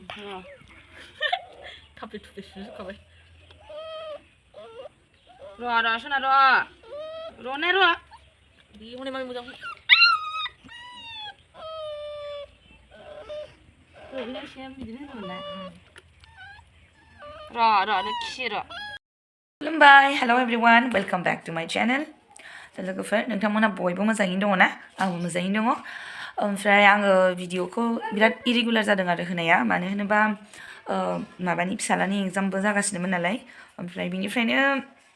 थाफ्ले थुफ्ले सुजोबखाबाय र' सना र'ने र' दे हनै मामि मोजां खुलुमबाय hello everyone welcome back to my channel लोगोफोर नोंथांमोना बयबो मोजाङैनो दङ ना आंबो मोजाङैनो दङ ओमफ्राय आङो भिडिअखौ बिराद इरेगुलार जादों आरो होनाया मानो होनोबा माबानि फिसालानि एग्जामबो जागासिनोमोन नालाय ओमफ्राय बिनिफ्रायनो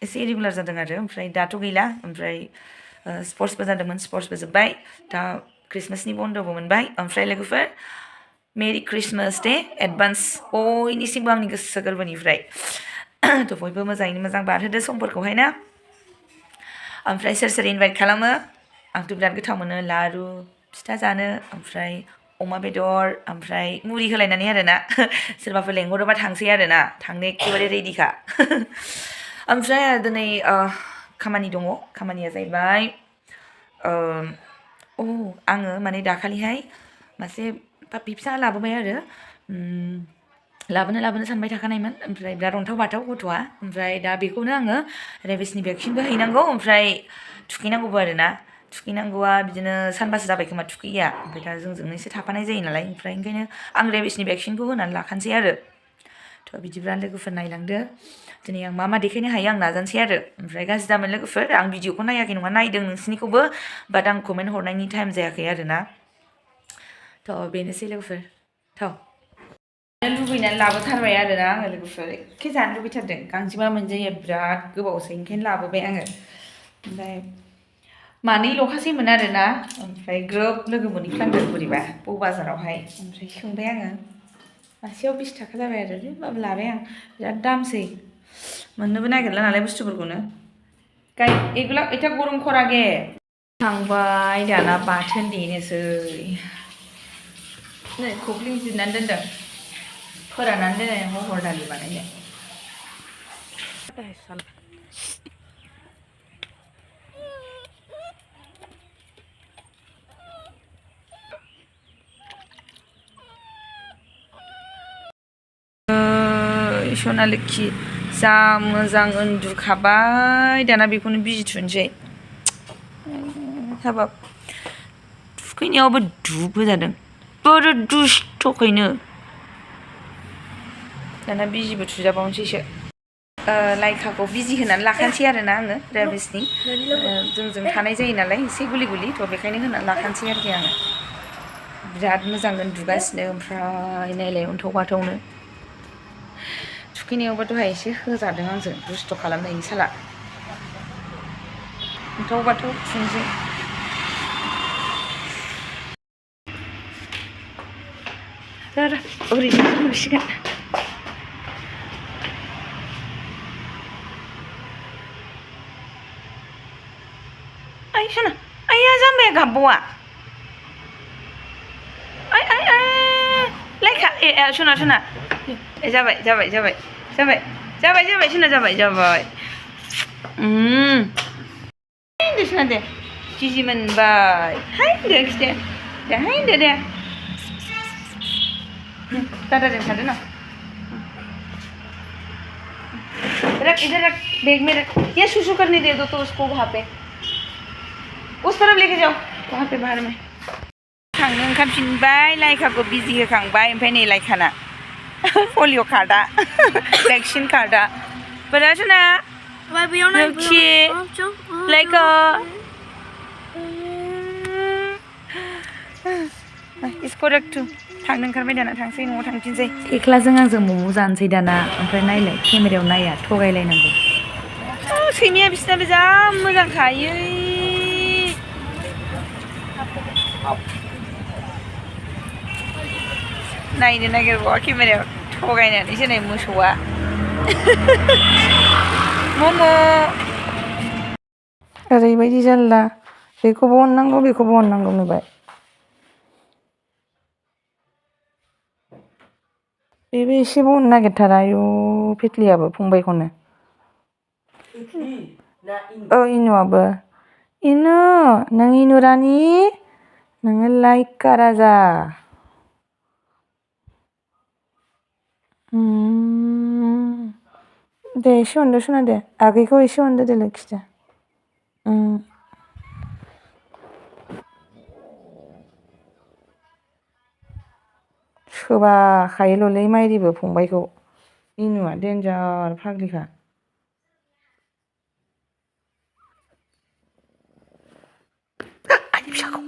एसे इरेगुलार जादों आरो ओमफ्राय दाथ' गैला ओमफ्राय स्पर्ट्सबो जादोंमोन स्पर्ट्सबो जोब्बाय दा क्रिसमासनि बन्दबो मोनबाय ओमफ्राय लोगोफोर मेरि क्रिसमास डे एडभान्स बयनिसिमबो आंनि गोसो गोरबोनिफ्राय थ' बयबो मोजाङैनो मोजां बारहोदो समफोरखौहाय ना ओमफ्राय सोर सोर इनभाइट खालामो आंथ' बिराद गोथाव मोनो लारु फिथा जानो ओमफ्राय अमा बेदर ओमफ्राय मुरि होलायनानै आरोना सोरबाफोर लेंहरोबा थांसै आरोना थांनो एखेबारे रेडिखा ओमफ्राय दिनै खामानि दङ खामानिया जाहैबाय आङो माने दाखालिहाय मासे पापि फिसा लाबोबाय आरो लाबोनो सानबाय थाखानायमोन ओमफ्राय बिराद अन्थाव बाथाव गथ'आ ओमफ्राय दा बेखौनो आङो रेबिसनि भेक्सिनबो हैनांगौ ओमफ्राय थुखैनांगौबो आरोना थुखैनांगौआ बिदिनो सानबासो जाबाय खोमा थुखैया ओमफ्राय दा जोंजोंनो एसे थाफानाय जायो नालाय ओमफ्राय ओंखायनो आं रेबिसनि भेक्सिनखौ होनानै लाखानोसै आरो थ' बिदिब्ला लोगोफोर नायलांदो दिनै आं मा देखायनो हायो आं नाजानोसै आरो ओमफ्राय गाज्रि दामोन लोगोफोर आं भिडिअखौ नायाखै नङा नायदों नोंसिनिखौबो बाट आं कमेन्ट हरनायनि टाइम जायाखै आरोना थ' बेनोसै लोगोफोर थ' लुबैनानै लाबोथारबाय आरोना आङो लोगोफोर एखे जानो लुबैथारदों गांजेमा मोनजायो बिराद गोबावसै ओंखायनो लाबोबाय आङो ओमफ्राय मानैल'खासैमोन आरोना ओमफ्राय ग्रोब लोगो मोनहैफ्लांदों बोरैबा बाजारावहाय ओमफ्राय सोंबाय आङो मासेयाव 20 थाखा जाबाय आरो होमबाबो लाबाय आं बिराद दामसै मोननोबो नागिरला नालाय बुस्थुफोरखौनो एगुला एथा गरम खरागे थांबाय दाना बाथोन देनोसै नै खख्लिं जिरनानै दोनदों फोराननानै दोननाय महर दालि बानायनो सनालिखि जा मोजां उन्दुखाबाय दाना बेखौनो बिजि थुनोसै हाबाब थुखैनायावबो धुप होजादों बोरो दुस्थ'खैनो दाना बिजिबो थुजाबावनोसैसो लाइखाखौ बिजि होनानै लाखानोसै आरोना आङो रेबिसनि जोंजों थानाय जायो नालाय एसे गुलि थ' बेखायनो होनानै लाखानोसै आरोखि आङो बिराद मोजां उन्दुगासिनो ओमफ्राय नायलाय अन्थाव बाथावनो थुखैनायावबो दहाय एसे होजादों आंजों दुस्थ' खालामनायनि साला अन्थाव बाथाव थुनोसै ओरैनो नुसिगोन आइ सना आइया जाम्बाया गाबबावा लाइखा सना सना जाबाय सना जाबाय दे सना दे जिजि मोनबाय हायदो खिथाया दे हायदो दे दादाजों थादो ना रख इधर रख बैग में रख ये सुसु करने दे दो तो उसको वहाँ पे उस तरफ लेके जाओ वहाँ पे बाहर में थांनो ओंखारफिनबाय लाइखाखौ बिजि होखांबाय ओमफ्राय नै लाइखाना पलिअ कार्डआ भेक्सिन कार्डआ बोरा सना लोखि लाइखा इसको रख तू थांनो ओंखारबाय दाना थांसै न'आव थांफिनसै एक्लाजों आंजों मम' जानोसै दाना ओमफ्राय नायलाय केमेरायाव नाया थगायलायनांगौ सैमाया बिसिनाबो जा मोजां खायो नायनो नागिरबावा केमेरायाव थगायनानैसो नै मोसौआ मम' ओरैबायदि जारला बेखौबो अननांगौ नुबाय बेबो एसेबो अननो नागिरथारा आयु फेथलियाबो फंबायखौनो इनुआबो इनु नों इनु रानि नोङो लाइका राजा दे एसे अनदो सना दे आगैखौ एसे अनदो दे लोखिजा सोबाखायोल'लै माइरिबो फंबायखौ इनुआ देन्जार फाग्लिखा आइनि फिसाखौ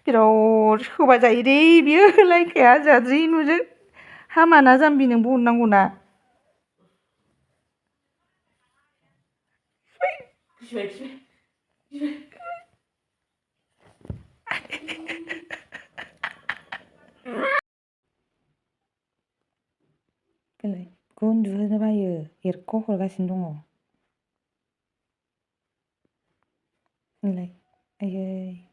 बिराद होबा जायो दे बियो लायखाया जाद्रि नुजों हामाना जाम्बि नोंबो अननांगौना बेलाय उन्दुहोनो बायो एरख' हरगासिनो दङ बेलाय आयै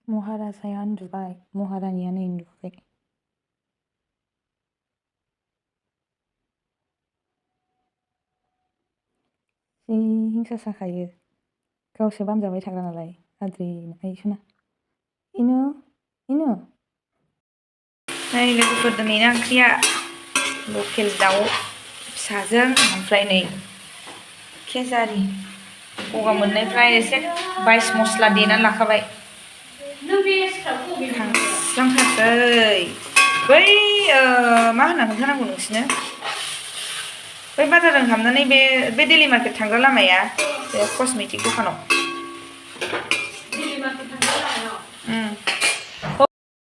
महाराजाया उन्दुबाय महारानियानो उन्दुबाय जि हिंसा जाखायो गावसो बामजाबाय थाग्रा नालाय आद्रि आइ सना इनु नै लोगोफोर दिनैना ओंख्रिया लकेल दाउ फिसाजों ओमफ्राय नै केजारि गगा मोननायफ्राय एसे बाइस मस्ला देनानै लाखाबाय खांस्रांथारसै बै मा होनना खोन्थानांगौ नोंसिनो बै बाजारजों हाबनानै बे डेलि मार्केट थांग्रा लामाया बे कस्मेटिक दखानाव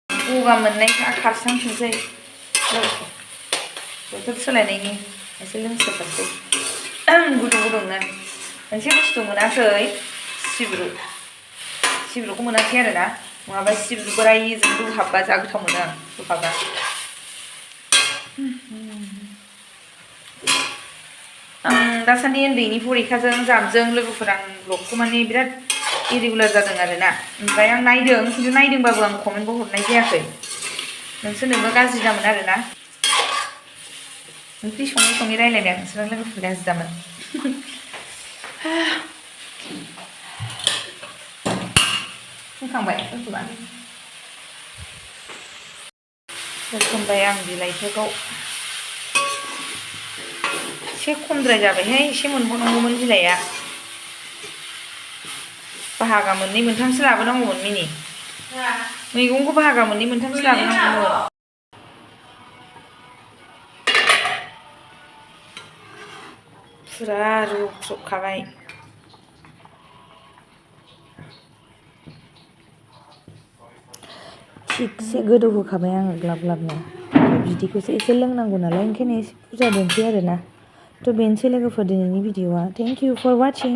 गगा मोननायफ्रा खारस्रांथोंसै बोथोर सोलायनायनि एसे लोंस्रोथारसै गुदुं गुदुंनो मोनसे बुस्थु मोनाखै सिब्रुखौ मोनाखै आरोना नङाबा सिब्रु बोराइजों रुहाबबा जा गोथाव मोनो आं रुहाबा आं दासान्दि उन्दैनि फरिखाजों जाबजों लोगोफोर आं ब्लगखौ माने बिराद इरेगुलार जादों आरोना ओमफ्राय आं नायदों खिन्थु नायदोंबाबो आं कमेन्टबो हरनाय जायाखै नोंसोरनोबो गाज्रि जामोन आरोना ओंख्रि सङै रायलायनाय नोंसोरजों लोगोफोर गाज्रि जामोन होखांबाय होखांबाय आं बिलाइफोरखौ एसे खमद्राय जाबायहाय एसे मोनबावनांगौमोन बिलाइआ बाहागा मोननै मोनथामसो लाबोनांगौमोन मिनि मैगंखौ बाहागा मोननै मोनथामसो लाबोनांगौमोन फुरा रुख्रुबखाबाय थिगसे गोदौहोखाबाय आङो ग्लाब ग्लाबनो बिदैखौसो एसे लोंनांगौ नालाय ओंखायनो एसे बुरजा दोनसै आरोना थ' बेनोसै लोगोफोर दिनैनि भिडिअ'आ थेंक इउ फर वाचिं